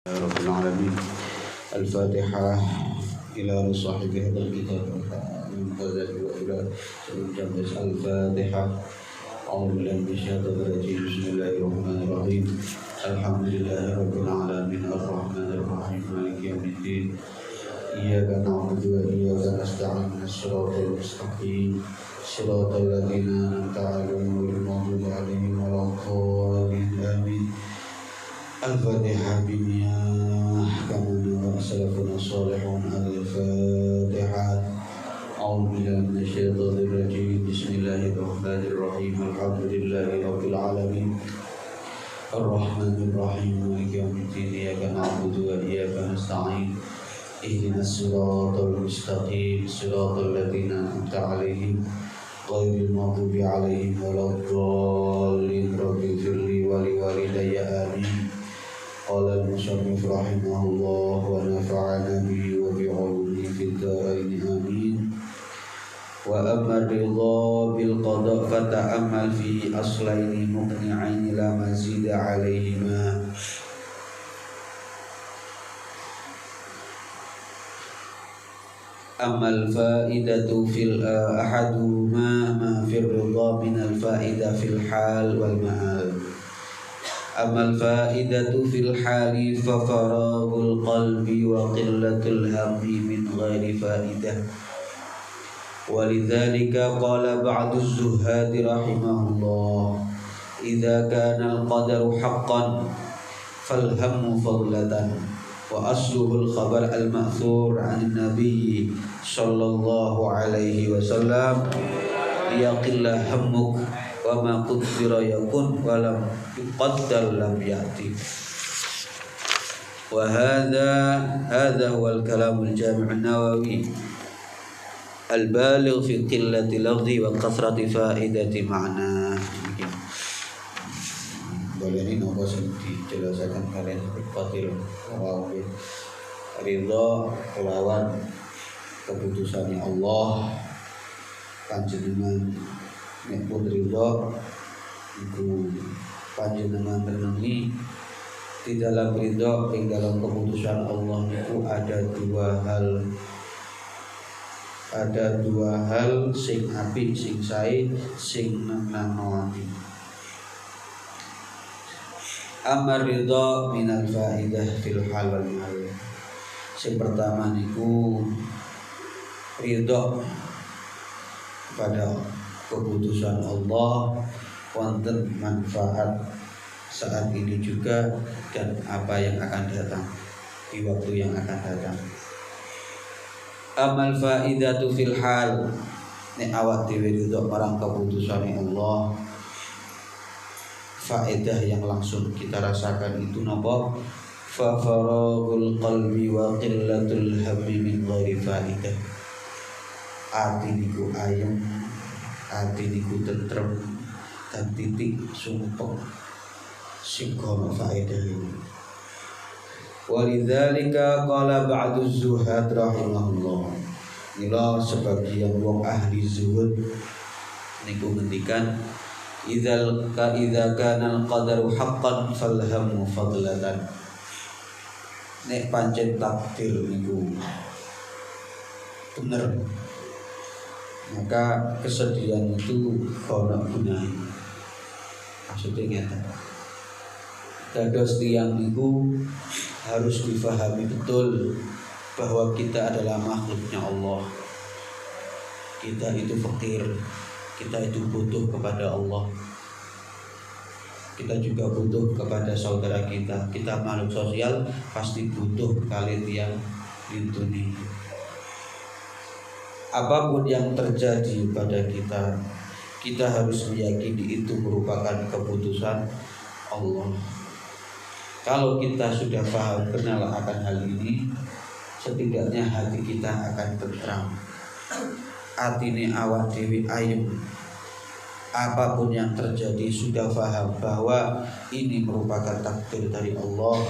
رب العالمين. الفاتحة إلى صاحب هذا الكتاب المنتزه وإلى المجلس. الفاتحة. أعوذ بالله من الشيطان الرجيم. بسم الله الرحمن الرحيم. الحمد لله رب العالمين الرحمن الرحيم مالك يوم الدين. إياك نعبد وإياك نستعين. الصراط المستقيم صراط الذين أنعمت عليهم غير المغضوب عليهم ولا الضالين آمين. الفاتحة بنياه كما نرى سلفنا الصالحون. الفاتحة. أعوذ بالله من الشيطان الرجيم. بسم الله الرحمن الرحيم. الحمد لله رب العالمين الرحمن الرحيم مالك يوم الدين. إياك نعبد وإياك نستعين. اهدنا الصراط المستقيم صراط الذين أنعمت عليهم غير المغضوب عليهم ولا الضالين. رب اغفر لي ولوالدي آمين. قال المصنف رحمه الله ونفعنا به وبعلومه في الدارين آمين. وأما الرضا بالقضاء فتأمل فيه أصلين مقنعين لا مزيد عليهما. أما الفائدة في أحدهما ما في الرضا من الفائدة في الحال والمآل. أما الفائدة في الحال ففراغ القلب وقلة الهم من غير فائدة. ولذلك قال بعض الزهاد رحمه الله: إذا كان القدر حقا فالهم فضلة. وأصله الخبر المأثور عن النبي صلى الله عليه وسلم: ليقل همك وما قدر يكن ولم يقدر لم يأتي. وهذا هو الكلام الجامع النووي البالغ في قلة لفظ وكثرة فائدة معنى. Boleh ini nopo sing dijelaskan kalian Fatil Rawi. Ridha lawan keputusannya Allah. Panjenengan nek pun ridha iku panjenengan renungi di dalam ridha ing dalam keputusan Allah itu ada dua hal sing apik sing sae sing nenangno. Amar ridha minal faidah fil hal wal mal. Sing pertama niku ridha pada keputusan Allah wonten manfaat saat ini juga dan apa yang akan datang di waktu yang akan datang. Amal faidatu fil hal, nek awak dhewe ridha marang keputusan Allah, faedah yang langsung kita rasakan itu napa? Fa faragul qalbi wa qillatul hammi min ghairi faidah. Ati niku ayem, ati niku tentrem, dan titik sumpek sing kono faedah ini. Walidzalika qala ba'du zuhad rahimahullah. Ila sebagian wong ahli zuhud niku ngendikan idza kana al-qadaru haqqan falhamu fadlatan. Nek pancen takdir niku bener, maka kesedihan itu kono gunane. Maksudnya ngeten. Dados tiyang niku harus difahami betul bahwa kita adalah makhluknya Allah. Kita itu fakir, kita itu butuh kepada Allah. Kita juga butuh kepada saudara kita. Kita makhluk sosial, pasti butuh kali yang lindungi. Apapun yang terjadi pada kita, kita harus meyakini itu merupakan keputusan Allah. Kalau kita sudah paham kenal akan hal ini, setidaknya hati kita akan tentram. Atine awak dewi ayem. Apapun yang terjadi sudah paham bahwa ini merupakan takdir dari Allah,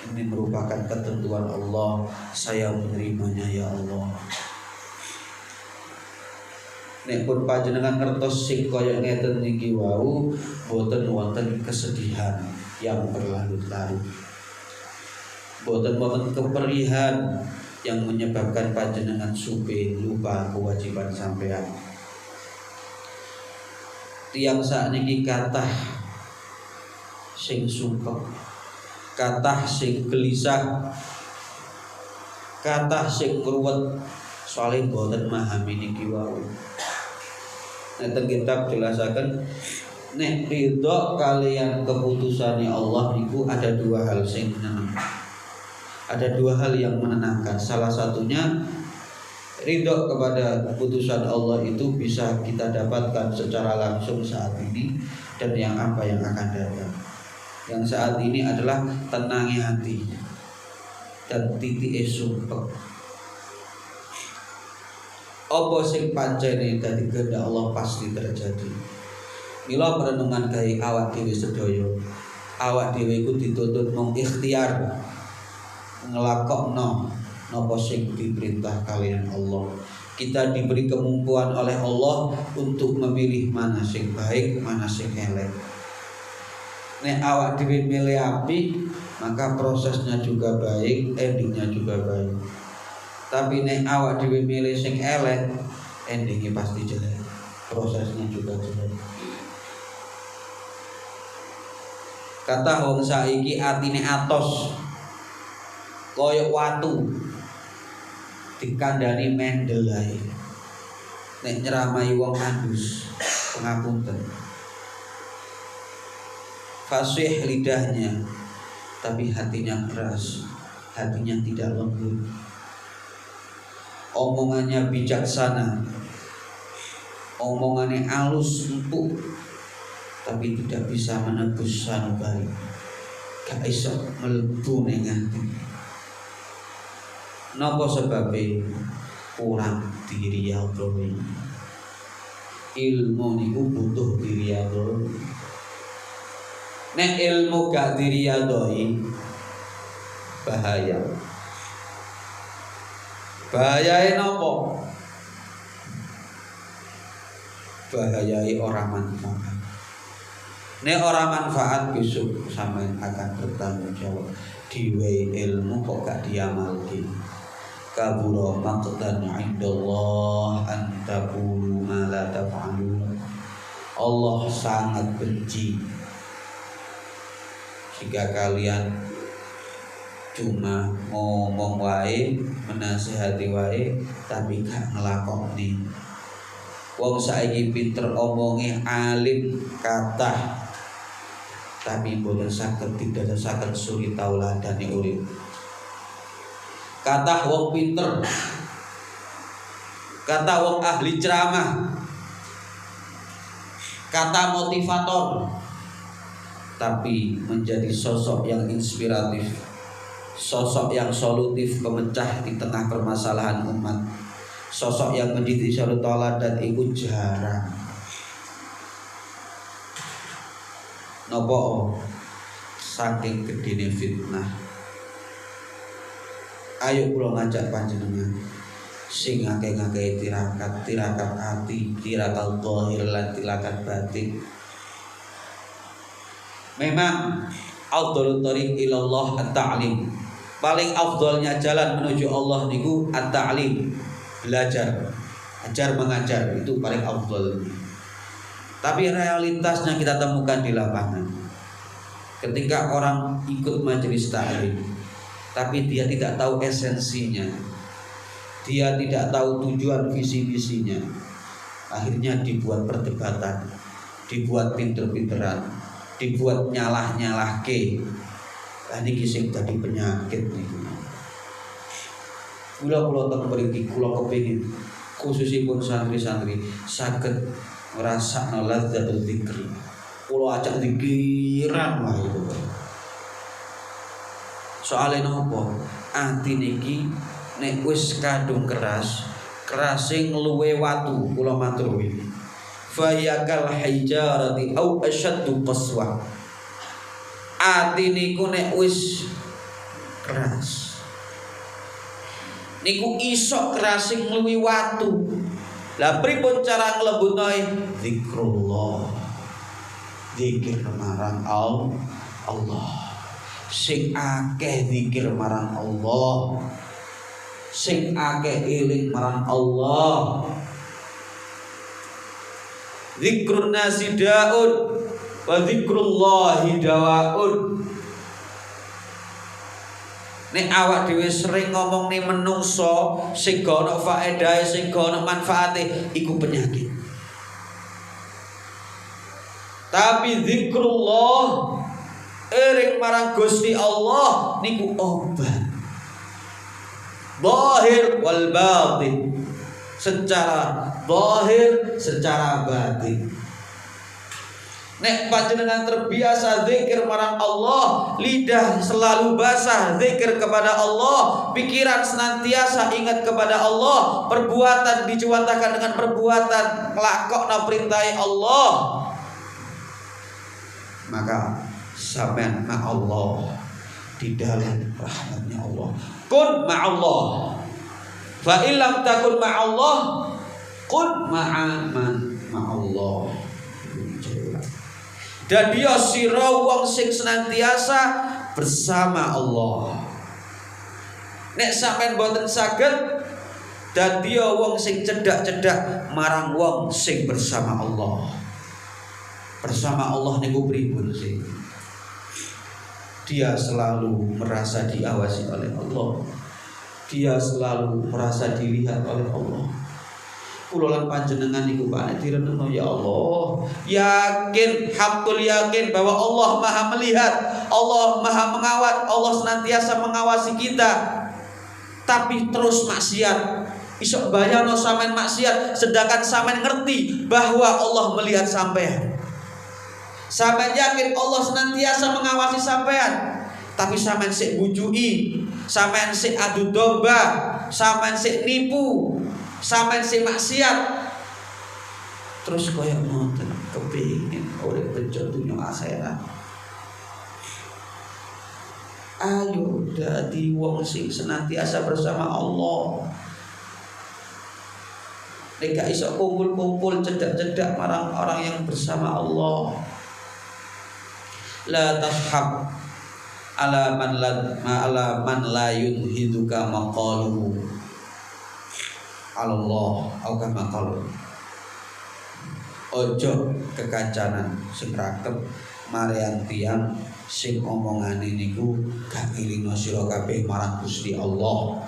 ini merupakan ketentuan Allah. Saya menerimanya ya Allah. Nek pun panjenengan ngertos sing kaya ngeten niki wau, boten wonten kesedihan yang berlarut-larut. boten keperihan yang menyebabkan panjenengan supe lupa kewajiban sampean. Tiang sakniki kathah sing sumpek, kathah sing gelisah, kathah sing ruwet soalé boten memahami niki wau. Nenten kitab jelasaken nek ridho kalian keputusannya Allah niku ada dua hal sing menenangkan. Ada dua hal yang menenangkan. Salah satunya ridho kepada keputusan Allah itu bisa kita dapatkan secara langsung saat ini dan yang akan datang. Yang saat ini adalah tenangnya hati dan titik sumpek. Apa sing pancene dadi kehendak Allah pasti terjadi. Mila perenungan gawe awak dhewe sedaya. Awak dhewe iku dituntut mung ikhtiar ngelakokno napa sing diperintah kalian Allah. Kita diberi kemampuan oleh Allah untuk memilih mana sing baik, mana sing elek. Nek awak dhewe milih apik, maka prosesnya juga baik, endingnya juga baik. Tapi nek awak dhewe milih sing elek, endingnya pasti jelek, prosesnya juga jelek. Kata wong saiki atine atos koyok watu dikandani mendel ae. Nek nyeramai wong andus pengapunten. Fasih lidahnya tapi hatinya keras, hatinya tidak lembut. Omongannya bijaksana, omongannya halus empuk, tapi tidak bisa menebus sanubari. Gak iso mlebu ning ati. Napa sebabnya? Kurang diriyadhoi. Ilmu niku butuh diriyadhoi. Nek ilmu gak diriyadhoi bahaya. Bahayae napa? Bahayai orang manfaat. Nek orang manfaat besok sampean akan bertanggung jawab. Diwe ilmu kok gak diamalke. Kabura maqtan 'indallah an taqulu ma la taf'alun. Allah sangat benci jika kalian cuma ngomong wae, menasihati wae tapi gak nglakoni. Wong saiki pinter omonge, alim kathah tapi boten saged didadasaken suri tauladane urip. Kathah wong pinter, kathah wong ahli ceramah, kathah motivator, tapi menjadi sosok yang inspiratif, sosok yang solutif pemecah di tengah permasalahan umat, sosok yang menjadi suri tauladan iku jarang. Nopo saking gedene fitnah. Ayo kula ngajak panjenengan sing akeh-akeh tirakat hati, tirakat zahir lan tirakat batin. Memang afdhalul thariq ilallah at-ta'lim. Paling afdhalnya jalan menuju Allah niku at-ta'lim, belajar, ajar mengajar, itu paling afdhal. Tapi realitasnya kita temukan di lapangan. Ketika orang ikut majelis taklim, tapi dia tidak tahu esensinya, dia tidak tahu tujuan visi-misinya, akhirnya dibuat perdebatan, dibuat pinter-pinteran, dibuat nyalah-nyalahke. Ini kisah tadi penyakit nih. Kula teng mriki kula kepengin khususipun santri-santri saged ngrasakno ladzatul dzikri. Kula ajak dzikiran wae itu. Soale nopo? Ati niki nek wis kadung keras, kerase ngluwe watu, kula matur wingi. Fa yakal hijarati au asyaddu qaswa. Ati niku nek wis keras, niku iso kerase ngluwi watu. Lah pripun cara nglebutno? Zikrullah. Zikir marang Allah. sing akeh zikir marang Allah, sing akeh eling marang Allah. Zikrun nasi daun wa zikrullahi dawaun. Nek awak dhewe sering ngomong nih menungso sing gak ono faedahe, sing gak ono manfaate, iku penyakit. Tapi zikrullah eling marang Gusti Allah niku obat. Zahir wal batin, secara zahir, secara batin. Nek panjenengan terbiasa zikir marang Allah, lidah selalu basah zikir kepada Allah, pikiran senantiasa ingat kepada Allah, perbuatan dijuwatakan dengan perbuatan nglakokna perintah Allah, maka sampean ma'allah, di dalam rahmatnya Allah. Kun ma'allah, fa illam takun ma'allah, kun ma'aman ma'allah. Dan dia sira wong sing senantiasa bersama Allah. Nek sampean boten saged dan dia wong sing cedak-cedak marang wong sing bersama Allah. Bersama Allah niku pripun sih? Dia selalu merasa diawasi oleh Allah. Dia selalu merasa dilihat oleh Allah. Kula lan panjenengan niku Pak direnungno ya Allah. Yakin, hakul yakin bahwa Allah Maha melihat, Allah Maha mengawat, Allah senantiasa mengawasi kita. Tapi terus maksiat. Isok bayangno sampean maksiat sedangkan sampean ngerti bahwa Allah melihat sampean. Sampean yakin Allah senantiasa mengawasi sampean, tapi sampean sik bujui, sampean sik adu domba, sampean sik nipu, sampean sik maksiat. Terus koyo ngoten kepengin urip bejo dunya akhirat. Ayo dadi wong sing senantiasa bersama Allah. Nek gak iso kumpul-kumpul cedak-cedak marang orang yang bersama Allah. La tashab ala man la yunhiduka maqaluhu Allah au kama qalu. Ojo kekancanan sing rakep marian tiyang sing omongane niku gak ngelingno sira kabeh marang Gusti Allah.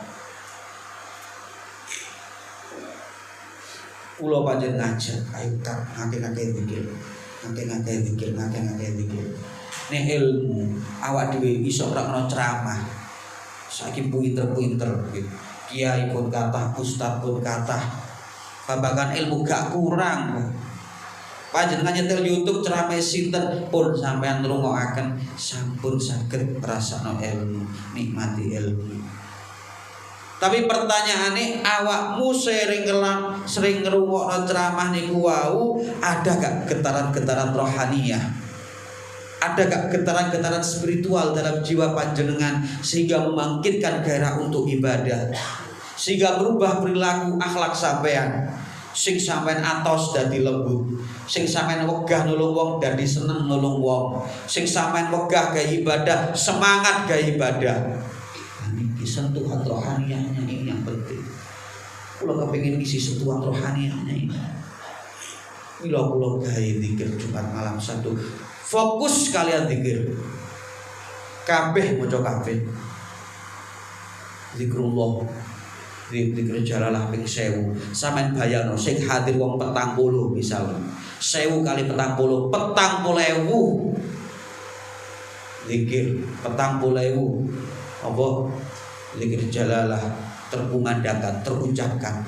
Kula pancen ngajak ayo tak ngake-ngake zikir. Ngake-ngake zikir. Nek ilmu awak dhewe iso ora ceramah. Saiki pinter-pinter gitu. Kiai pun kathah, ustaz pun kathah. Babagan ilmu gak kurang. Panjenengan nyetel YouTube ceramah sinten pun sampean ngrungokaken sampun saged ngrasakno ilmu, nikmati ilmu. Tapi pertanyaane awakmu sering ngrungokno ceramah niku wau, ada gak getaran-getaran rohaniyah? Ada gak getaran-getaran spiritual dalam jiwa panjenengan sehingga membangkitkan gairah untuk ibadah, sehingga merubah perilaku akhlak sampean, sing sampean atos dadi lembut, sing sampean wegah nulung wong dadi seneng nulung wong, sing sampean wegah gawe ibadah semangat gawe ibadah. Ini sentuhan rohaniyahnya ini yang penting. Kalau kepingin isi sentuhan rohaniyahnya ini, pulau gawe zikir Jumat malam satu, fokus kalian zikir. Kabeh maca kabeh. Zikrullah. Zikir jalalah ping 1000. Sampeyan bayangno sing hadir wong 40 misal. 1000 kali 40, 40.000. Zikir 40.000. Apa? Zikir jalalah terkumandangkan, terucapkan.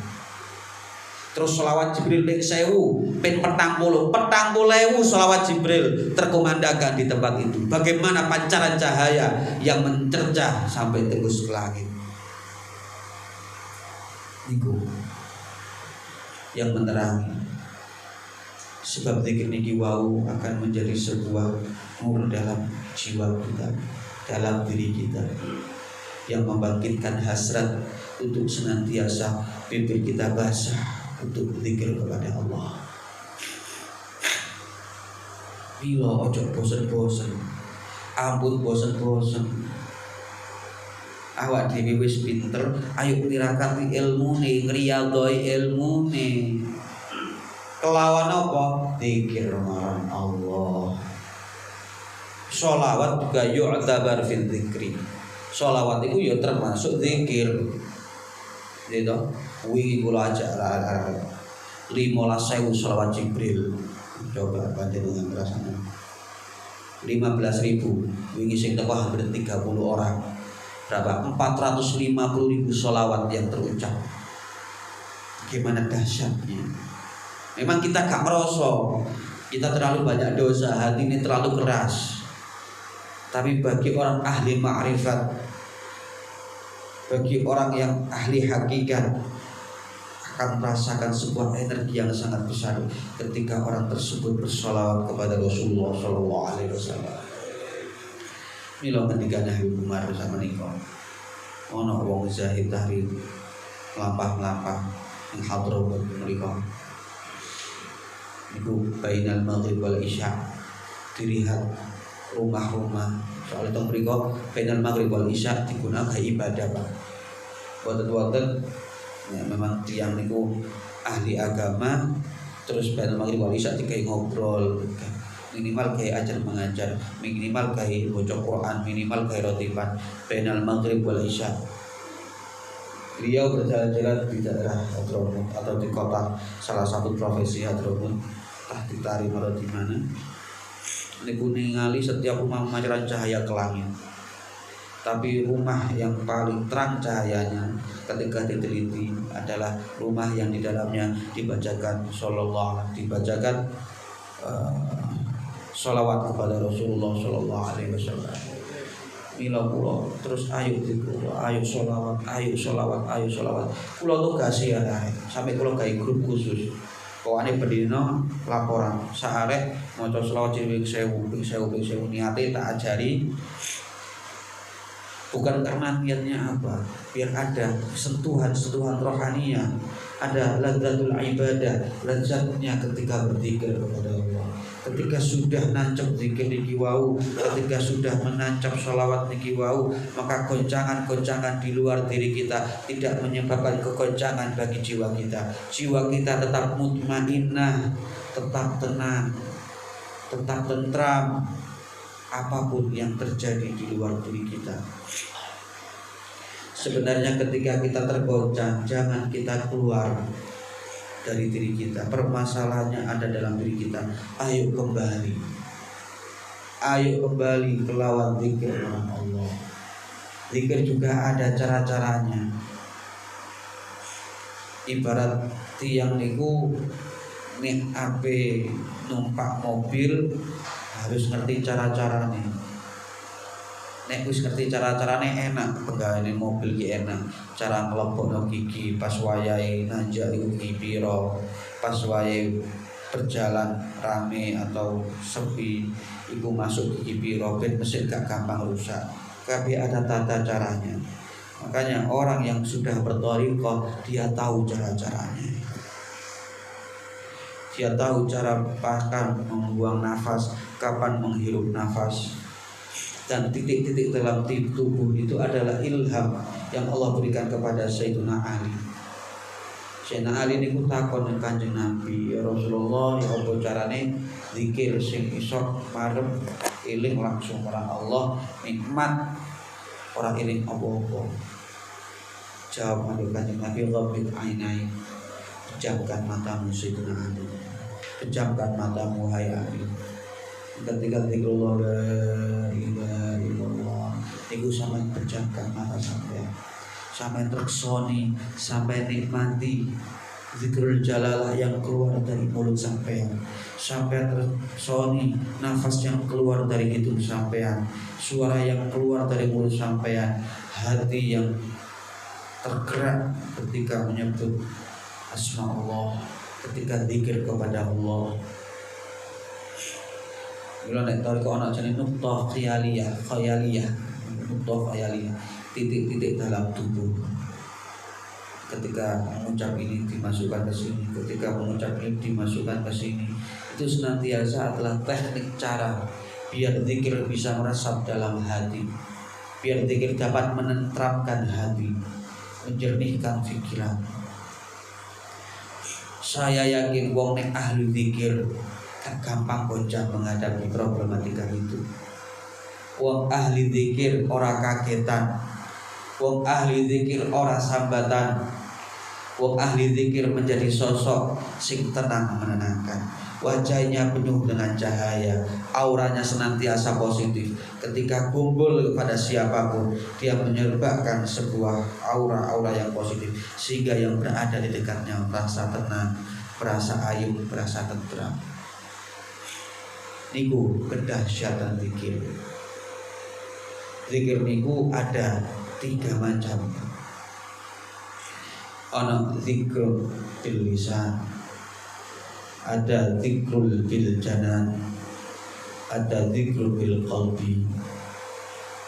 Terus selawat Jibril ping 1000, ping 40.000 selawat Jibril terkumandangkan di tempat itu. Bagaimana pancaran cahaya yang mencercah sampai tembus ke langit. Niku yang menerangi. Sebab zikir niki wau akan menjadi sebuah nur dalam jiwa kita, dalam diri kita, yang membangkitkan hasrat untuk senantiasa bibir kita basah untuk zikir kepada Allah. Bila ojo bosan-bosan Ampun bosen-bosen. Awak dhewe wis pinter, ayo nirakati ilmune, ngriyadhoi ilmune. Kelawan apa? Zikir marang Allah. Sholawat juga yu'tabar fil dzikri. Sholawat itu ya termasuk zikir. Gitu. Wingi kula ajak 15.000 sholawat Jibril. Coba panjenengan rasane. 15.000. Wingi sing teko hampir 30 orang. Berapa? 450.000 sholawat yang terucap. Gimana dahsyatnya. Memang kita gak merosok, kita terlalu banyak dosa, hati ini terlalu keras. Tapi bagi orang ahli ma'rifat, bagi orang yang ahli hakikat, akan merasakan sebuah energi yang sangat besar ketika orang tersebut bersolawat kepada Rasulullah Shallallahu Alaihi Wasallam. Mila ngendikane Habib Umar sama niko, ono wong zahid tahrir melampah-melampah yang hadrobat mereka. Itu bainal maghrib wal isya, dilihat rumah-rumah soal itu mereka bainal maghrib wal isya digunakan ibadah Pak. Boten-boten ya, memang tiang niku ahli agama, terus bainal maghrib wal isya dikai ngobrol, minimal kayak ajar mengajar, minimal kayak baca Quran, minimal kayak rotiban bainal maghrib wal isya. Beliau berjalan-jalan di daerah Hadramut atau di kota salah satu provinsi Hadramut, entah di Tarim atau di mana. Niku ningali setiap rumah memancarkan cahaya ke langit. Tapi rumah yang paling terang cahayanya ketika diteliti adalah rumah yang di dalamnya dibacakan dibacakan sholawat kepada Rasulullah Shallallahu Alaihi Wasallam. Mila kula terus ayo dikula, ayo sholawat, ayo sholawat, ayo sholawat. Kula tuh kasihan ae, sampai kula gawe grup khusus. Pokoknya berdino laporan saarek maca sholawat ping 1000 niate tak ajari. Bukan karena niatnya apa, biar ada sentuhan rohaniah, ada lazzatul ibadah, lazatnya ketika berzikir kepada Allah. Ketika sudah nancap zikir niki wau, ketika sudah menancap sholawat niki wau, maka goncangan-goncangan di luar diri kita tidak menyebabkan kegoncangan bagi jiwa kita. Jiwa kita tetap mutmainnah, tetap tenang, tetap tentram apapun yang terjadi di luar diri kita. Sebenarnya ketika kita tergoncang, jangan kita keluar dari diri kita. Permasalahannya ada dalam diri kita. Ayo kembali ke lawan zikir Allah. Zikir juga ada cara-caranya. Ibarat tiang niku nek ape numpak mobil harus ngerti cara-caranya. Nek wis ngerti cara-carane enak, penggaweane mobil ki enak. Cara nglebokno gigi pas wayahe nanjak iku piro, pas wayahe berjalan rame atau sepi iku masuk gigi piro, ben mesin gak gampang rusak. Tapi ada tata caranya. Makanya orang yang sudah berthariqah dia tahu cara-caranya. Dia tahu cara kapan membuang nafas, kapan menghirup nafas. Dan titik-titik dalam tubuh itu adalah ilham yang Allah berikan kepada Sayyidina Ali. Sayyidina Ali ini takon dengan Kanjeng Nabi, ya Rasulullah, ya apa carane zikir sing iso marem eling langsung marang Allah, nikmat ora eling apa-apa. Jawab Kanjeng Nabi, ghabbit ainai, pejamkan matamu Sayyidina Ali, pejamkan matamu hai Ali. Ketika zikrullah la ilaha illallah itu sampai pejamkan mata sampai tersoni, sampai nikmati zikrul jalalah yang keluar dari mulut sampean, sampai tersoni nafas yang keluar dari hidung sampean, suara yang keluar dari mulut sampean, hati yang tergerak ketika menyebut asma Allah, ketika zikir kepada Allah. Bila nek tahu anak jenis nuqtah khayaliyah, titik-titik dalam tubuh. Ketika mengucap ini dimasukkan ke sini, ketika mengucap ini dimasukkan ke sini. Itu senantiasa adalah teknik cara biar zikir bisa meresap dalam hati, biar zikir dapat menenteramkan hati, menjernihkan pikiran. Saya yakin wong nek ahli zikir kan gampang goncang menghadapi problematika itu. Wong ahli zikir ora kagetan, wong ahli zikir ora sambatan, wong ahli zikir menjadi sosok sing tenang menenangkan. Wajahnya penuh dengan cahaya, auranya senantiasa positif. Ketika kumpul kepada siapapun, dia menyerbakan sebuah aura-aura yang positif, sehingga yang berada di dekatnya merasa tenang, merasa ayem, merasa tentram. Niku kedahsyatan zikir. Zikir niku ada 3 macam. Ana zikrul bil lisan, ada zikrul bil janan, ada zikrul bil qalbi.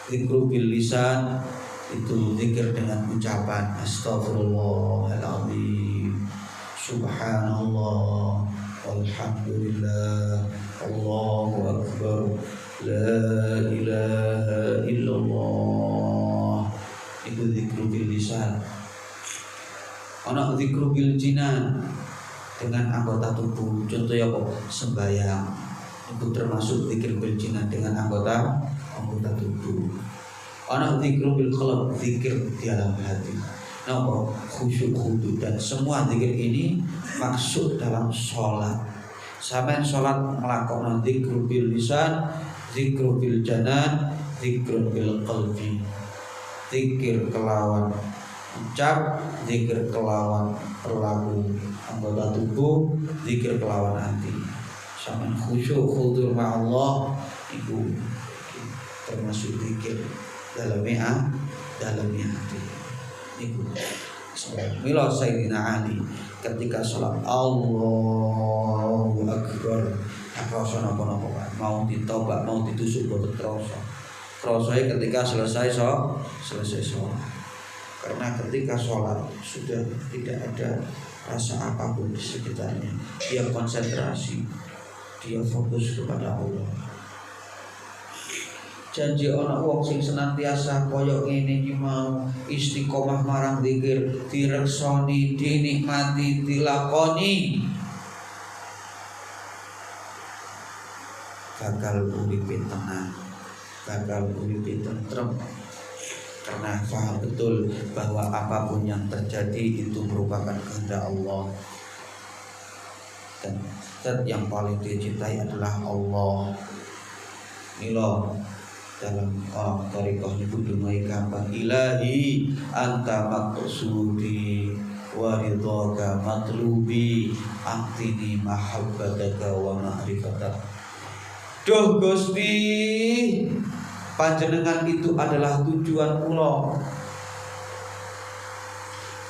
Zikrul bil lisan itu zikir dengan ucapan astagfirullahaladzim, subhanallah, walhamdulillah, Allahu akbar, la ilaha illallah. Itu zikrul bil lisan. Ana zikru bil jinan dengan anggota tubuh. Contohnya apa? Sembahyang. Itu termasuk zikir bil jinan dengan anggota tubuh. Ana zikru bil qalb, zikir di dalam hati. Napa? Khusyuk khudu. Dan semua zikir ini maksud dalam sholat. Sampai sholat melakukan zikru bil lisan, zikru bil janan, zikru bil qalbi. Zikir kelawan ucap, zikir kelawan perilaku anggota tubuh, zikir kelawan hati. Sampai khusyuk khudur ma'allah itu termasuk zikir dalamnya hati. Itu mila Sayyidina Ali ketika sholat Allahu Akbar, krasa napa-napa mau ditobak, mau ditusuk boten krasa. Krasane ketika selesai sholat. Karena ketika sholat sudah tidak ada rasa apapun di sekitarnya, dia konsentrasi, dia fokus kepada Allah. Janji ana wong sing senantiasa kaya ngene iki mau istiqomah marang zikir, direksoni, dinikmati, dilakoni, bakal uripe tenang, bakal uripe tentrem. Karena paham betul bahwa apapun yang terjadi itu merupakan kehendak Allah, dan zat yang paling dicintai adalah Allah. Mila dalam thariqah niku dungai gampang, ilahi anta maqsudi wa ridhaka matlubi aqtini mahabbataka wa ma'rifatak. Duh Gusti, panjenengan itu adalah tujuan kula.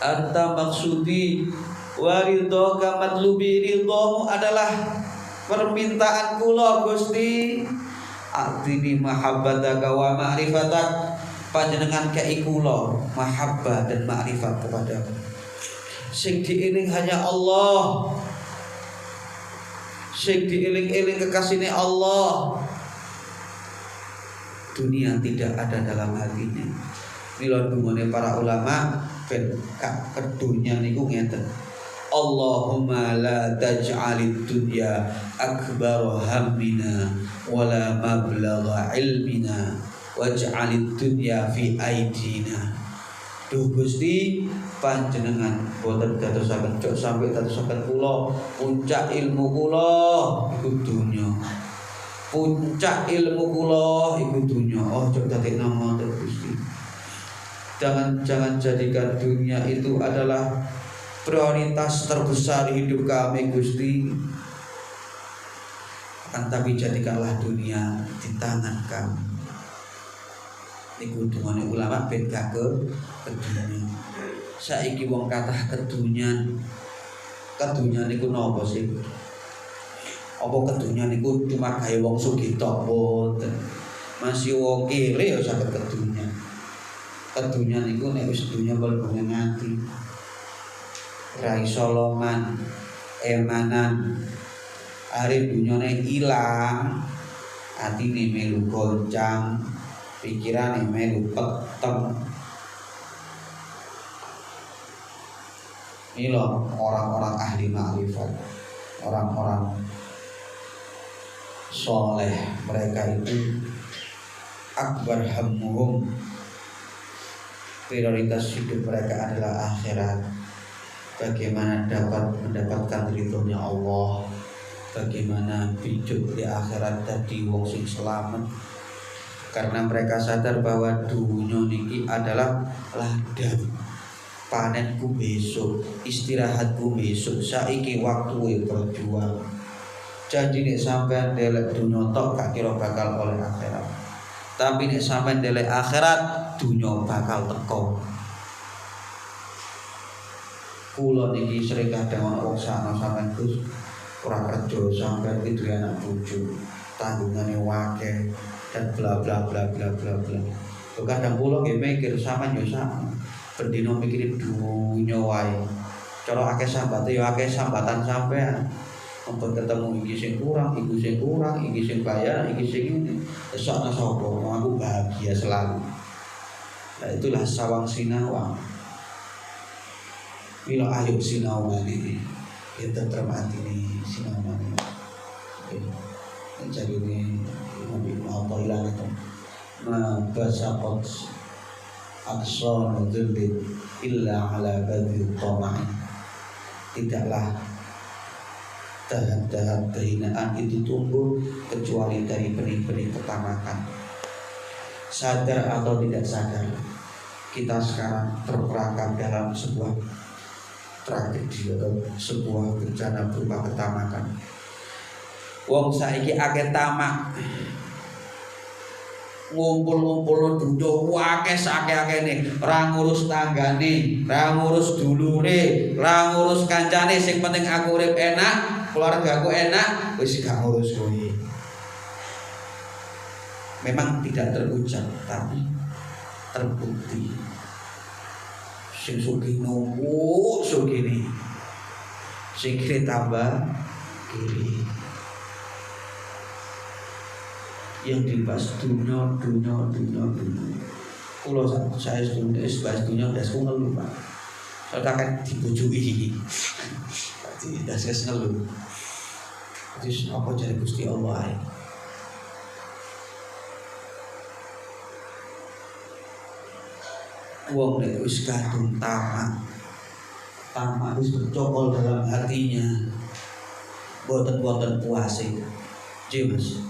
Anta maksudi wa ridhaka matlubi, ridhamu adalah permintaan kula Gusti. Artini mahabbataka wa ma'rifatak, panjenengan kei kula mahabbah dan ma'rifat kepadamu. Sing diiling hanya Allah, sing diiling-iling kekasihne Allah. Dunia tidak ada dalam hatinya. Mila dungane para ulama ben kedunya niku ngeten. Allahumma la taj'alid dunya akbar hammina wala mablagha ilmina waj'alid dunya fi aidina. Duh Gusti, panjenengan boten dadosaken cok sampai dadosaken kula puncak ilmu kula iku dunya. Puncak ilmu kula iku dunya. Oh cok dadekno ngoten Gusti. Jangan jadikan dunia itu adalah prioritas terbesar hidup kami Gusti. Akan tapi jadikanlah dunia di tangan kami. Niku dungane ulama ben gak ke dunia. Saiki wong kathah kedunyan. Kedunyan niku napa sih? Apa kedunyan niku cuma gawe wong sugih tok boten. Masih wong kere ya saged kedunyan. Kedunyan niku nek wis dunya mlebu ngati. Ra iso loman emanan. Are dunyane ilang, atine melu goncang, pikirane melu peteng. Ini loh orang-orang ahli ma'rifat, orang-orang soleh, mereka itu akbar hammuhum, prioritas hidup mereka adalah akhirat. Bagaimana dapat mendapatkan ridhonya Allah, bagaimana hidup di akhirat tadi wong sing selamat. Karena mereka sadar bahwa dunia niki adalah ladang, panenku besok, istirahatku besok, saiki waktu berjuang. Jadi nek sampean delek dunia tok gak kira bakal oleh akhirat. Tapi nek sampean delek akhirat, dunia bakal teko. Kula niki sering kadang ana wong sakno sampean Gus ora kerja, sampean iki duwe anak bojo, tanggungane akeh dan bla bla bla bla bla bla. Kadang kula nggih mikir sampean yo sakno, bendina mikirin dunya wae. Cara akeh sambate yo akeh sambatan sampean. Ampun ketemu iki sing kurang, iki sing bayar, iki sing ini. Esok sapa? Aku bahagia selalu. Nah, itulah sawang sinawang. Bila ayo sinawang ini, kita termati nih sinawang ini. Jadi ini Nabi Muhammad hilang itu. Basaqat aqsanu dzillin illa ala badri tama'i. Tidaklah dahan-dahan kehinaan itu tumbuh kecuali dari benih-benih ketamakan. Sadar atau tidak sadar, kita sekarang terperangkap dalam sebuah tragedi atau sebuah bencana berupa ketamakan. Wong saiki akeh tamak, ngumpul-ngumpul dudu akeh sakeh-akehne, ora ngurus tanggane, ora ngurus dulure, ora ngurus kancane, sing penting aku urip enak, keluargaku enak, wis gak ngurus kowe. Memang tidak terucap tapi terbukti. Sing sugih numpuk sugih, sing kiri tambah kiri. Yang dibahas dunia. Kalau saya bahas dunia, dasku ngeluh Pak. Soalnya kan dibujui, berarti das ngeluh. Jadi apa jadi Gusti Allah ini? Wong nek wis kadung tamak wis bercokol dalam hatinya, boten puase. Mas,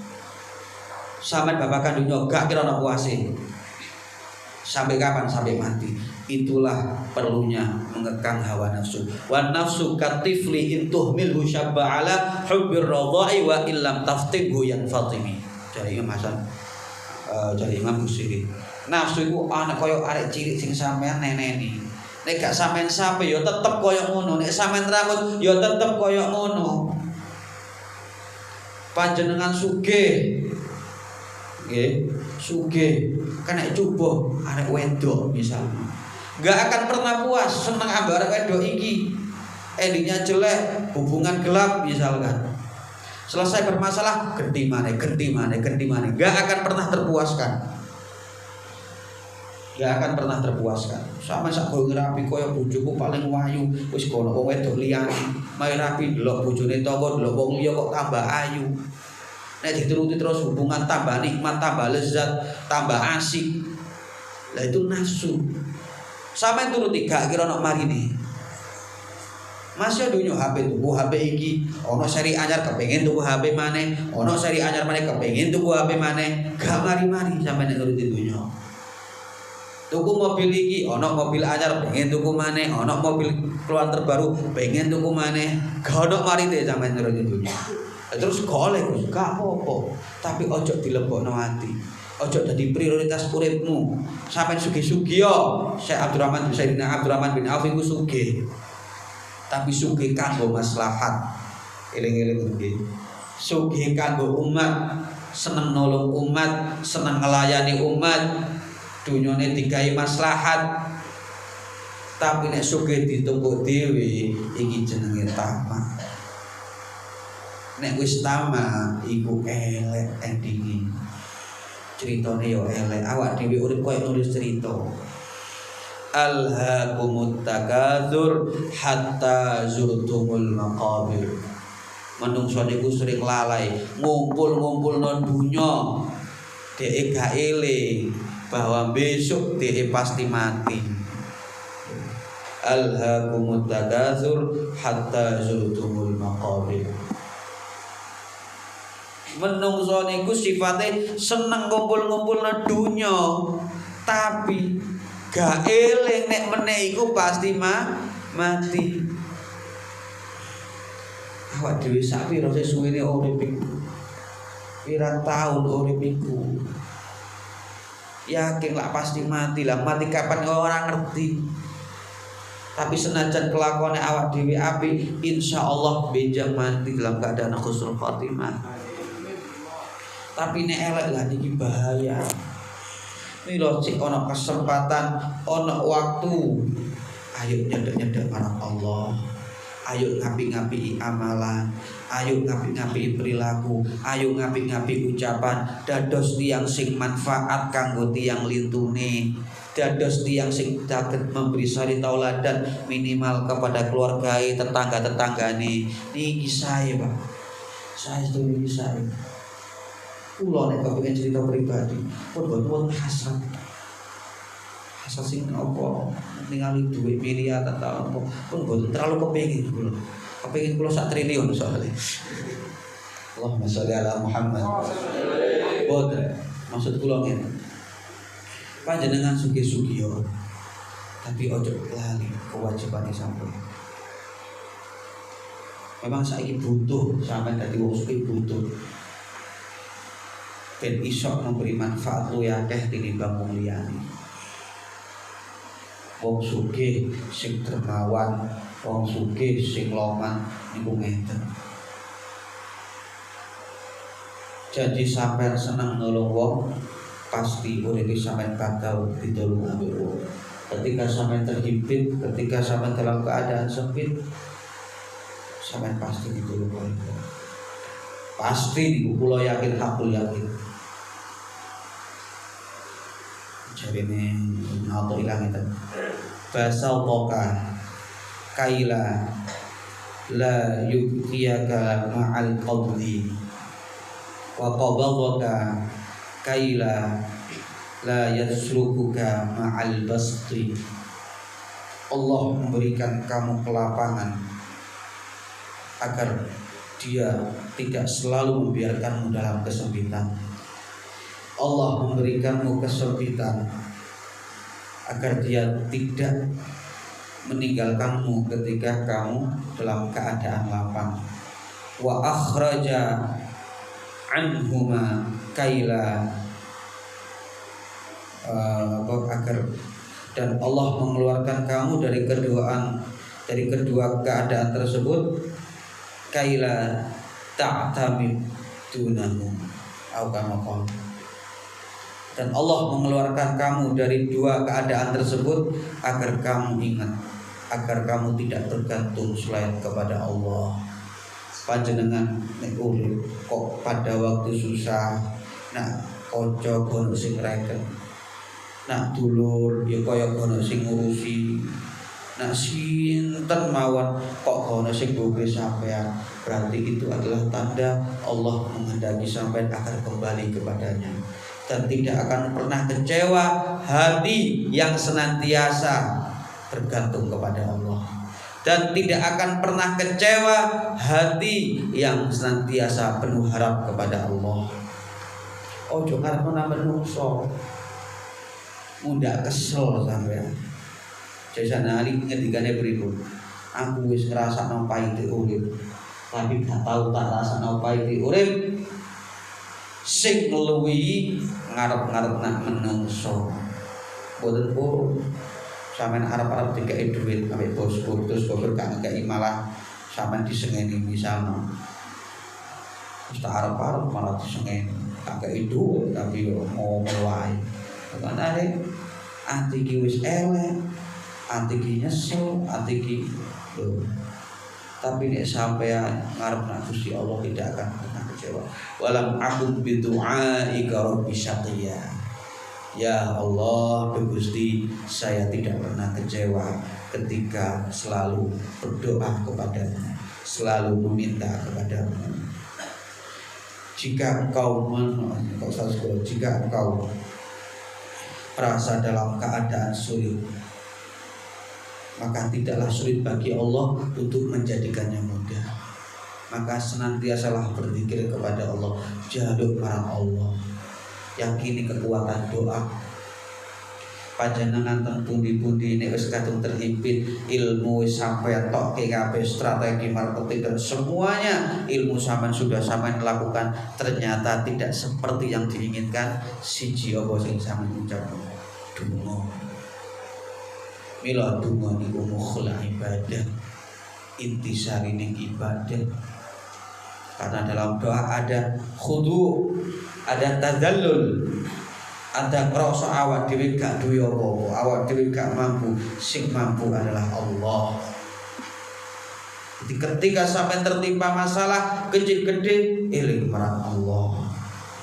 sampai babakan dunia gak kira ana puase. Sampai kapan? Sampai mati. Itulah perlunya mengekang hawa nafsu. Wa nafsu katifli intuhmilhu syabba ala hubbir radha'i wa illam taftihu yanfatimi. Dari Imam Hasan, dari Imam Busiri. Nafsu iku ana kaya arek cilik sing sampean neneni. Nek gak sampean sampe ya tetep kaya ngono, nek sampean rambut ya tetep kaya ngono. Panjenengan sugih. Nggih, sugih kena coba arek wedok misalnya. Gak akan pernah puas seneng ambek arek wedok iki. Endingnya jelek, hubungan gelap misalkan. Selesai bermasalah ganti maneh. Gak akan pernah terpuaskan. Sama sak koyo rapi koyo bojoku paling wayu, wis kono wong wedok liyane. Mae rapi delok bojone tangga, delok wong liya kok tambah ayu. Nek dituruti terus hubungan tambah nikmat, tambah lezat, tambah asik. Lah itu nafsu. Sampe turuti gak kira nok marine. Masih dunyo HP tuku HP iki, ono seri anyar kepengin tuku HP maneh, ono seri anyar maneh kepengin tuku HP maneh, gak mari-mari sampe nek nuruti dunyo. Tuku mobil iki, ono mobil anyar pengen tuku maneh, ono mobil keluar terbaru pengen tuku maneh, gak ono marine sampe nuruti dunyo. Terus golek gak apa-apa, tapi ojo dilebokno ati. Ojo dadi prioritas uripmu. Sampai sugih-sugih yo, Syekh Sayyidina Abdurrahman bin Auf iku sugih. Tapi sugih kanggo maslahat. Eling-eling nggih. Sugih kanggo umat, seneng nolong umat, seneng ngelayani umat. Dunyane digawe maslahat. Tapi nek sugih ditumpuk dhewe iki jenenge tamak. nek wis tamak iku elek endinge. Ceritane yo elek, awak dhewe urip koyo nulis cerita. Alhaakumut takatsur hatta zurtumul maqabir. Manungsa niku sering lalai ngumpul-ngumpul nang dunya. Dhek gak eling bahwa besok dhek pasti mati. Alhaakumut takatsur hatta zurtumul maqabir. Menungso niku sifate seneng ngumpul-ngumpul nang dunya, tapi gak eling nek meneh iku pasti mati. Awak dhewe sak pira suwene urip iku? Pirang tahun urip iku? Yakin lah pasti mati lah, mati kapan orang ngerti. Tapi senajan kelakuane awak dhewe apik, insyaallah benjang mati dalam keadaan husnul khotimah. Tapi nek elek lah iki bahaya. Mila cek ana kesempatan, ana waktu, ayo nyedek-nyedek marang Allah. Ayo ngapi-ngapi amalan, ayo ngapi-ngapi perilaku, ayo ngapi-ngapi ucapan, dados tiyang sing manfaat kanggo tiyang lintune, dados tiyang sing saged memberi sari tauladan minimal kepada keluargai, tetangga-tetanggane. Niki sae, Pak. Saya setuju sae. Kula nek kepengin cerita pribadi, pun boten hasrat. Hasrat sing apa ningali duit miliar atau apa, pun boten terlalu kepengin kula. Kepengin kula 1 triliun soalnya. Allahumma sholli ala Muhammad. Boten. Maksud kula ngene. Panjenengan sugih-sugih yo. Tapi ojo lali kewajibane sampeyan. Memang saiki butuh sampeyan dadi wong sugih butuh. Ben iso memberi manfaat luwih akeh tinimbang wong liyane. Wong sugih sing dermawan, wong sugih sing loman niku ngeten. Jadi sampean seneng nolong wong, pasti urip sampean bakal ditulung ambek wong. Ketika sampean terhimpit, ketika sampean dalam keadaan sempit, sampean pasti ditulung oleh wong. Pasti niku kula yakin, hakul yakin. Jarine auto ilang itu. Basal toka kaila la yubtiyaka ma'al qadli wa qabadaka kaila la yaslukuka ma'al basti. Allah memberikan kamu kelapangan agar dia tidak selalu membiarkanmu dalam kesempitan. Allah memberikanmu kesempitan agar dia tidak meninggalkanmu ketika kamu dalam keadaan lapang. Wa akhraja anhuma kaila agar dan Allah mengeluarkan kamu dari kedua keadaan tersebut kaila ta'tamid dunahu au kama qala. Dan Allah mengeluarkan kamu dari dua keadaan tersebut agar kamu ingat, agar kamu tidak tergantung selain kepada Allah. Panjenengan nek urip kok pada waktu susah, nak kanca kono sing reken, nak dulur ya kaya kono sing ngurusi, nak sinten mawon kok kono sing duwe sampean, berarti itu adalah tanda Allah menghendaki sampean agar kembali kepadanya. Dan tidak akan pernah kecewa hati yang senantiasa bergantung kepada Allah. Dan tidak akan pernah kecewa hati yang senantiasa penuh harap kepada Allah. Ojo karep menungso mudah kesel sampean. Jasane ali ngendikane pripun? Aku wis ngrasakno pahite urip, tapi gak tau tak rasakno pahite urip. Sing ngluwihi ngarep-ngarep nak menungso. Boten purun. Sampeyan arep-arep dikeki dhuwit ambek bosku terus kok gak ngekeki malah sampeyan disengeni misalnya. Terus tak arep-arep malah disengeni. Gak ngekeki dhuwit tapi yo ngomong wae. Makane ati iki wis elek, ati iki nyesel, ati iki lho. Tapi nek sampean ngarep nak Gusti Allah tidak akan pernah kecewa. Walam akun bidu'aika rabbi syaqiya. Ya Allah, Gusti, saya tidak pernah kecewa ketika selalu berdoa kepadamu, selalu meminta kepadamu. Jika engkau merasa dalam keadaan sulit, maka tidaklah sulit bagi Allah untuk menjadikannya mudah. Maka senantiasalah berzikir kepada Allah, jaluk marang Allah, yakini kekuatan doa. Panjenengan teng pundi-pundi nek wis kadung terhimpit ilmu sampeyan tokke kabeh strategi marketing dan semuanya ilmu sampean sudah sampean lakukan, ternyata tidak seperti yang diinginkan. Siji apa sing sampean ucap? Donga. Mila donga niku mukhul ibadah, intisari ning ibadah. Karena dalam doa ada khudu, ada tadzallul, ada ngrasa awak dhewe gak duwe apa-apa, awak dhewe gak mampu, sing mampu adalah Allah. Jadi ketika sampai tertimpa masalah kecil-gede, eling marang Allah.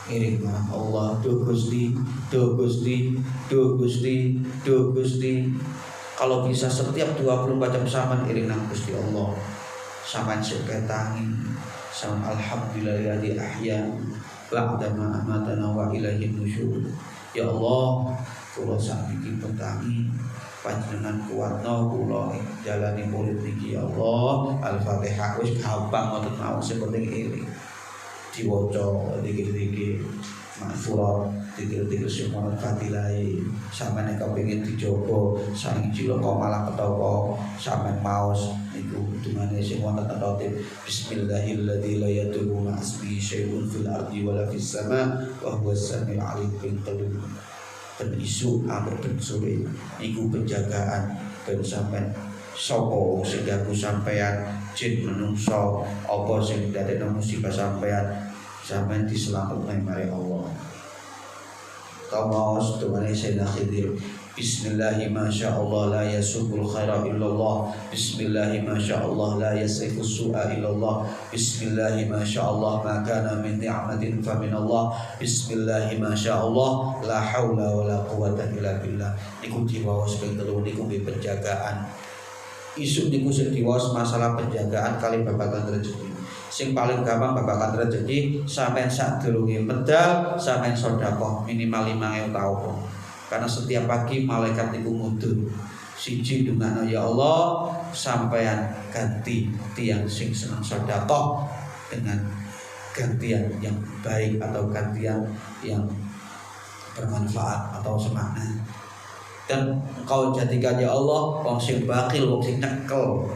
Eling marang Allah, duh Gusti, duh Gusti, duh Gusti, duh Gusti. Kalau bisa setiap 24 jam sampean eling nang Gusti Allah. Sampean seketangi, sampean alhamdulillahilladzi ahya ba'da ma amatana wa ilaihi nusyur. Ya Allah, kula sakniki petani panjenengan kuatno kula jalani murid niki ya Allah. Al-Fatihah wis gampang ngoten mawon, sing penting eling. Diwaca dikir-dikir maksurat dikir-dikir semua fadilai. Sampeyan nek kepengin dijogo saking cilaka malah ketaka, sampeyan maos niku dungane sing wonten tertib bismillahilladzi la yadurru ma'asmihi syai'un fil ardi wala fis sama wa huwas samiul alim bil qalbi. Ben isu amr ben sore iku penjagaan ben sampeyan sapa sing ganggu sampeyan, jin menungso apa sing dadekno musibah sampeyan diselametke mari Allah. Kawas dungane Sayyidina Khidir. Bismillahi masyaallah la yasubul khaira illallah. Bismillahi masyaallah la yasrifu su'a illallah. Bismillahi masyaallah ma kana min ni'matin fa min Allah. Bismillahi masyaallah la haula wala quwata illa billah. Niku diwaos ping 3 niku penjagaan. Isu niku sing diwaos masalah penjagaan kali babagan rezeki. Sing paling gampang babakan rezeki sampean sadurunge medal sampean sedekah minimal 5.000 taun. Karena setiap pagi malaikat niku mudhun. Siji ndongakno ya Allah sampean ganti tiang sing seneng sedekah dengan gantian yang baik atau gantian yang bermanfaat atau semakna. Dan engkau jadikan ya Allah wong sing bakil, wong sing nyekel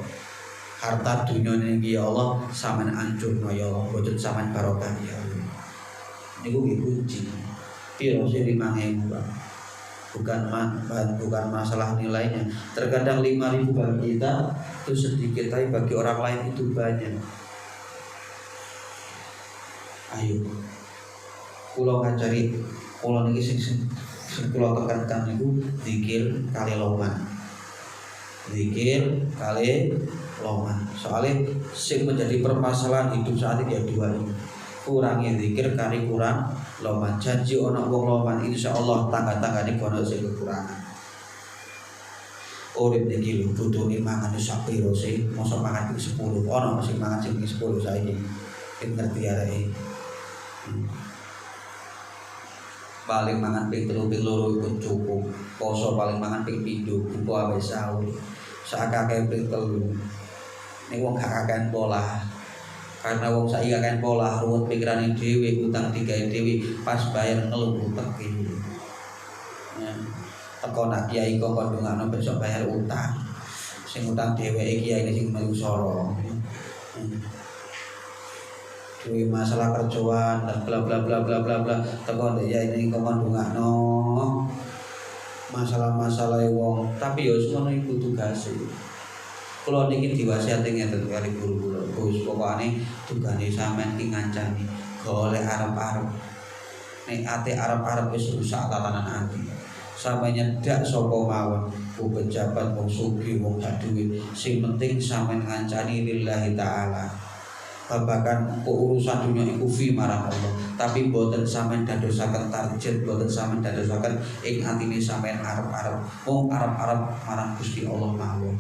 harta dunia ini ya Allah sampean ancurno ya Allah, boten sampean barokah ya Allah. Niku nggih kunci. Piro sih 5.000, Pak? Bukan masalah nilainya. Terkadang 5.000 bagi kita itu sedikit, tapi bagi orang lain itu banyak. Ayo, kula ngajari, kula niki sing kula tekankan niku zikir kali loman. Zikir kali loman. Soalnya sing menjadi permasalahan hidup saat ini ya dua ini. Kurangi zikir kali kurang loman. Janji ana wong loman insyaallah tangga-tanggane kono sing kekurangan. Urip niki lho butuhe mangan sak piro sih? Mosok mangan ping 10. Ana sing mangan sing 10 saiki. Ping ngerti areke. Paling mangan ping 3 ping 2 pun cukup. Poso paling mangan ping 7, buka ape sahur. Sakake ping 3. Nek wong gak kakean pola. Karena wong saiki kakean pola, ruwet pikirane dhewe, utang digawe dhewe, pas bayar ngeluh utek iki. Ya. Teko nak kiai kok ndongakno besok bayar utang. Sing utang dheweke kiai sing melu soro. Duwe masalah kerjaan dan bla bla bla bla bla bla. Teko ndek ya ini kok ndongakno masalah-masalah wong, tapi ya semono iku tugase. Kula niki diwasiati ngeten kali guru kula. Gus pokokane tugane sampean ki ngancani golek arep-arep. Nek ate arep-arep wis rusak tatanan ati. sampeyan nyedak sapa mawon wong pejabat wong sugih wong gak duwe sing penting sampeyan ngancani lillahi taala babakan urusan dunia iku fi marang Allah tapi boten sampeyan dadosaken target boten sampeyan dadosaken ing atine sampeyan arep-arep wong arep-arep marang Gusti Allah mawon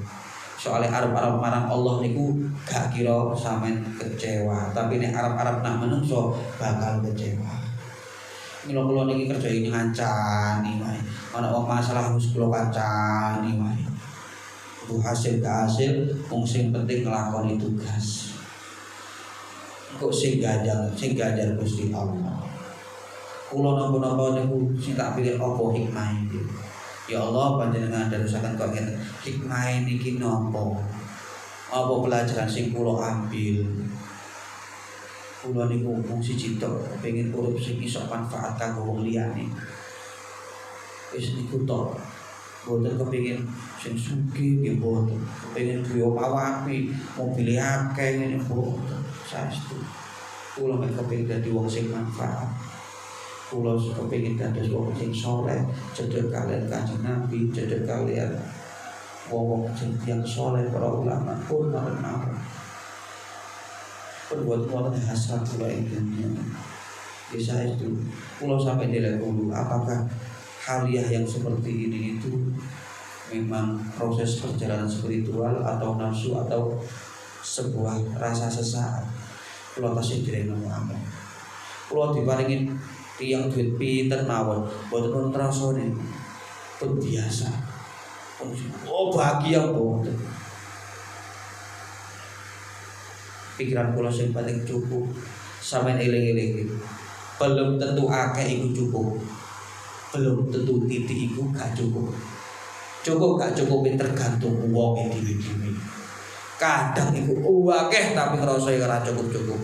soalnya arep-arep marang Allah niku gak kira sampeyan kecewa tapi nek arep-arep nak menungso bakal kecewa. Mila kula niki kerja ini ngancani wae. Ana wong masalah wis kula kancani wae. Bu hasil gak hasil wong sing penting nglakoni tugas. Kok sing ganjal Gusti Allah. Kula napa-napa niku sing tak pilih apa hikmah iki. Ya Allah panjenengan dadosaken kok ngeten. Hikmah niki napa? Apa pelajaran sing kula ambil? Kula niku wong siji tok pengen urip sing iso manfaat kanggo wong liyane. Wis niku tok. Boten kepengin sing sugih nggih boten. Kepengin duwe omah apik, mobil akeh ngene boten. Saestu. Kula mek kepengin dadi wong sing manfaat. Kula kepengin dados wong sing saleh, cedhek kaliyan Kanjeng Nabi, cedhek kaliyan wong sing tiyang saleh para ulama pun mawon. Perbuatan hasrat kula ing dunia. Bisa itu kula sampai nilai dulu apakah haliah yang seperti ini itu memang proses perjalanan spiritual atau nafsu atau sebuah rasa sesaat. Kula tasih direng amal. Kula diparingi tiyang duit pinten mawon, boten rasane pun biasa. Oh bahagia boten. Pikiran kula sing paling cukup sampeyan eling-eling. Belum tentu akeh iku cukup. Belum tentu titik iku gak cukup. Cukup gak cukup tergantung wong dhewe-dhewe. Kadang iku akeh tapi ngrasa ora cukup-cukup.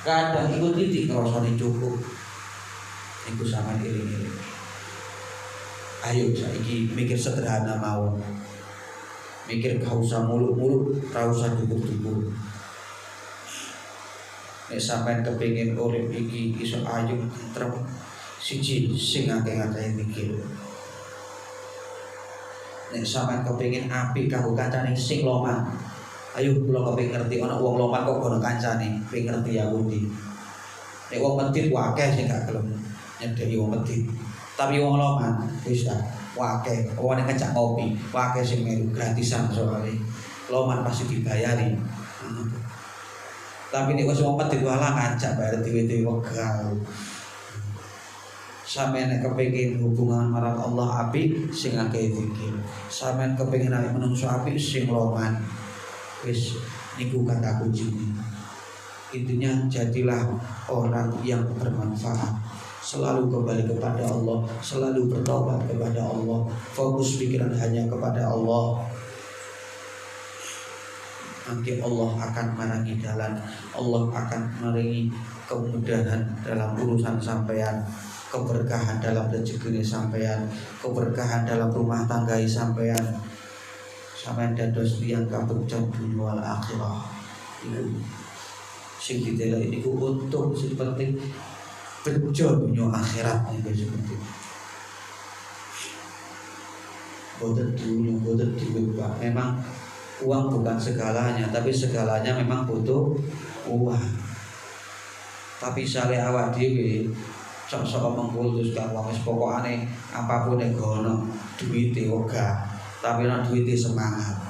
Kadang iku titik ngrasane cukup. Iku sampeyan eling-eling. Ayo saiki mikir sederhana mawon. Mikir gak usah muluk-muluk, gak usah dubur-dubur. Nek sampeyan kepengin urip iki iso ayu tentrem siji sing akeh-akeh mikir. Nek sampeyan kepengin apik kanggo kancane sing loman. Ayo kula kepengin ngerti ana wong loman kok gono kancane, pengen ngerti ya kuwi. Nek wong medhit akeh sing gak gelem nyedeki wong medhit. Tapi wong loman wis akeh, wong nek ngejak ngopi, akeh sing melu gratisan soalé. Loman pasti dibayari. Tapi nek wis wong medhit walah ngajak bayar dhewe-dhewe wegah. Sampeyan nek kepengin hubungan marang Allah apik sing akeh zikir. Sampeyan kepengin awake menungso apik sing loman. Wis niku kata kuncinya. Intinya jadilah orang yang bermanfaat. Selalu kembali kepada Allah, selalu bertobat kepada Allah, fokus pikiran hanya kepada Allah. Nanti Allah akan maringi jalan, Allah akan maringi kemudahan dalam urusan sampean, keberkahan dalam rezeki sampean, keberkahan dalam rumah tangga sampean. Sampean dados tiyang kabegjan dunya wal akhirah. Iku sing ditelok niku untuk sing penting bejo dunia akhirat niku seperti. Boten dunia, boten duit Pak. Memang uang bukan segalanya, tapi segalanya memang butuh uang. Tapi sale awak dhewe sok-sok mengkultuskan uang wis pokokane apapun yang gono duwite wegah, tapi nek duwite semangat.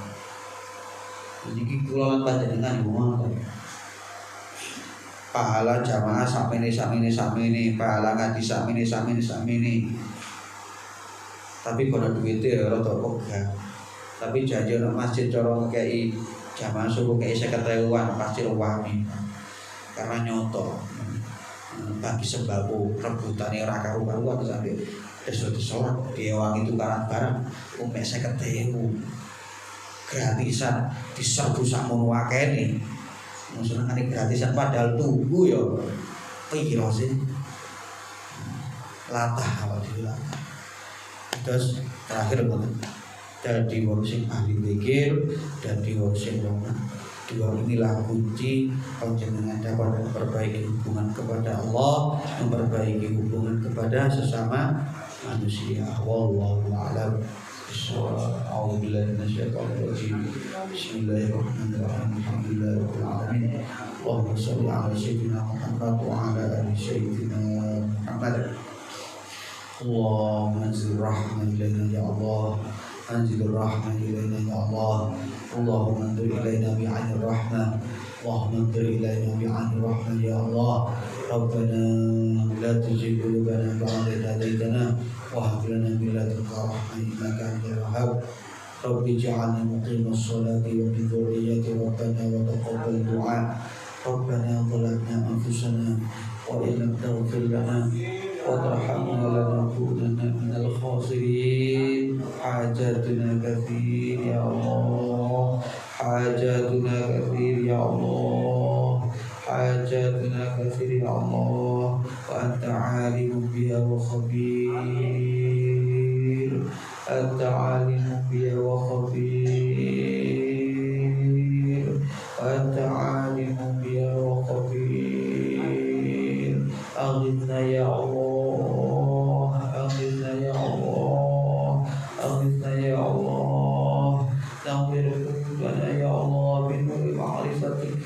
Niki kula lan panjenengan ngono. Pahala jamaah sakmene, pahala ngaji sakmene. Tapi kalau duwite rada wegah. Tapi janji untuk masjid cara ngekei jamaah subuh kei 50.000 pasti wani. Karena nyoto bagi sembako rebutane ora karu-karuan sampe desot-desot diewangi tukaran barang umek 50.000 gratisan diserbu sakmono akene. Maksudnya kan gratisan padahal tunggu ya piro sih latah awak dhewe latah. Terus terakhir boten dadi wong sing ahli zikir, dadi wong sing loman. Dua inilah kunci panjenengan dapat memperbaiki hubungan kepada Allah, memperbaiki hubungan kepada sesama manusia. Wallahu a'lam bishawab. A'udzubillahi minasyaitonir rajim. Bismillahirrahmanirrahim. Alhamdulillahirabbil alamin. Allahumma shalli ala sayyidina Muhammad wa ala ali sayyidina Muhammad. Allahumma anzil rahmah ilaina ya Allah. Anzil rahmah ilaina ya Allah. Allahumma anzil ilaina bi'ainir rahmah. Allahumma anzil ilaina bi'ainir rahmah ya Allah. Rabbana la tuzigh qulubana ba'da idh hadaytana wa hab lana min ladunka rahmah innaka antal wahhab. Rabbi ij'alni muqimas sholati wa min dhurriyyati rabbana wa taqabbal du'a. Rabbana zalamna anfusana wa in lam taghfir lana wa tarhamna lanakunanna minal khasirin. Hajatuna katsir ya Allah. Hajatuna katsir ya Allah. Hajatuna katsir ya Allah. Wa anta alimun biha wa khabir. Anta alimun biha wa khabir. Anta alimun biha wa khabir. Aghithna ya Allah. Aghithna ya Allah. Aghithna ya Allah. Nawwir qulubana ya Allah bi nuri ma'rifatik.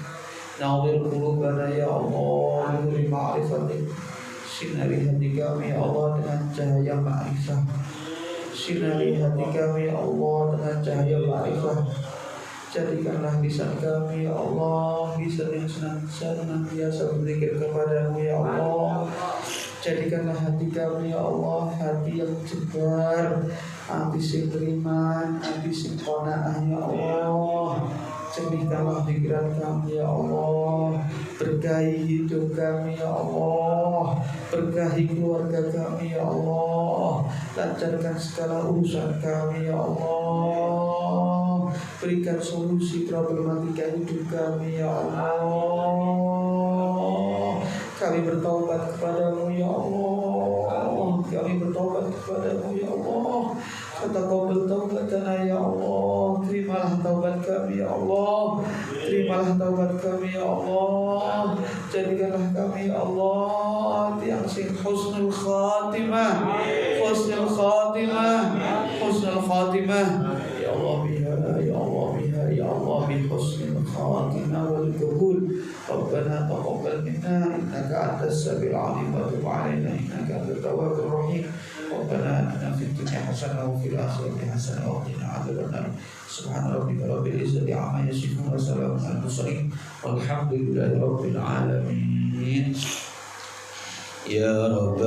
Nawwir qulubana ya Allah bi nuri ma'rifatik. Sinari hati kami ya Allah dengan cahaya ma'rifah. Sinari hati kami ya Allah dengan cahaya ma'rifah. Jadikanlah lisan kami ya Allah lisan yang senantiasa berzikir kepadamu ya Allah. Jadikanlah hati kami ya Allah hati yang cebar, hati sing beriman, hati sing qanaah ya Allah. Jadikanlah pikiran kami ya Allah, berkahi hidup kami ya Allah, berkahi keluarga kami ya Allah, lancarkan segala urusan kami ya Allah, berikan solusi problematika hidup kami ya Allah. Kami bertaubat kepadamu ya Allah. Kami bertaubat kepadamu ya Allah. Taqabbal taubatana ya Allah. Terimalah taubat kami ya Allah. Terimalah taubat kami ya Allah. Jadikanlah kami ya Allah yang sing husnul khatimah. Husnul khatimah. Husnul khatimah. Ya Allah biha ya Allah biha ya Allah bi husnul khatimah wal qabul. Rabbana taqabbal minna innaka antas samiul alim wa tub alaina innaka antat tawwabur rahim. Rabbana atina fid dunya hasanah wa fil akhirati hasanah wa qina adzabannar. Subhana rabbika rabbil izzati amma yasifun wa salamun alal mursalin walhamdulillahi rabbil alamin. Ya Rabb